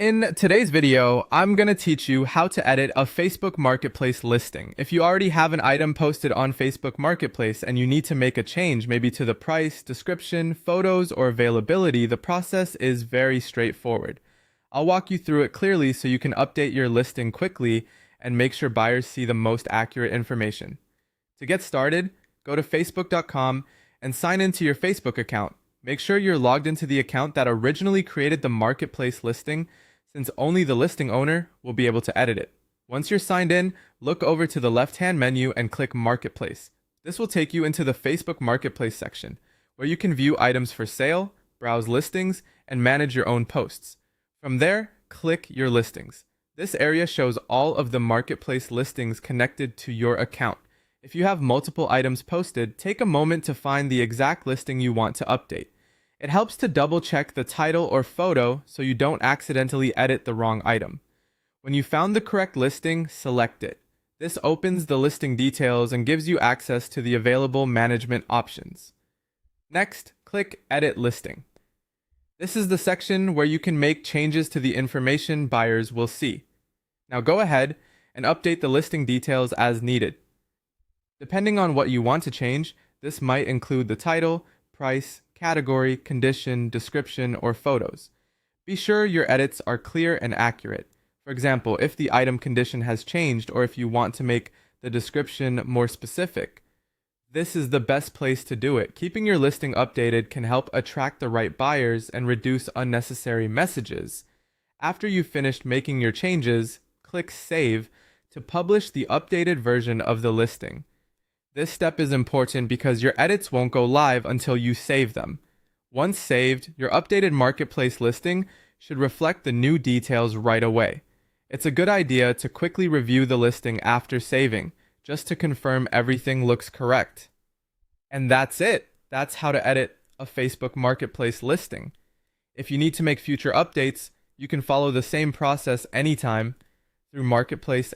In today's video, I'm going to teach you how to edit a Facebook Marketplace listing. If you already have an item posted on Facebook Marketplace and you need to make a change, maybe to the price, description, photos, or availability, the process is very straightforward. I'll walk you through it clearly so you can update your listing quickly and make sure buyers see the most accurate information. To get started, go to facebook.com and sign into your Facebook account. Make sure you're logged into the account that originally created the marketplace listing, since only the listing owner will be able to edit it. Once you're signed in, look over to the left-hand menu and click Marketplace. This will take you into the Facebook Marketplace section, where you can view items for sale, browse listings, and manage your own posts. From there, click Your Listings. This area shows all of the marketplace listings connected to your account. If you have multiple items posted, take a moment to find the exact listing you want to update. It helps to double check the title or photo so you don't accidentally edit the wrong item. When you found the correct listing, select it. This opens the listing details and gives you access to the available management options. Next, click Edit Listing. This is the section where you can make changes to the information buyers will see. Now go ahead and update the listing details as needed. Depending on what you want to change, this might include the title, price, category, condition, description, or photos. Be sure your edits are clear and accurate. For example, if the item condition has changed or if you want to make the description more specific, this is the best place to do it. Keeping your listing updated can help attract the right buyers and reduce unnecessary messages. After you've finished making your changes, click Save to publish the updated version of the listing. This step is important because your edits won't go live until you save them. Once saved, your updated marketplace listing should reflect the new details right away. It's a good idea to quickly review the listing after saving, just to confirm everything looks correct. And that's it. That's how to edit a Facebook Marketplace listing. If you need to make future updates, you can follow the same process anytime through Marketplace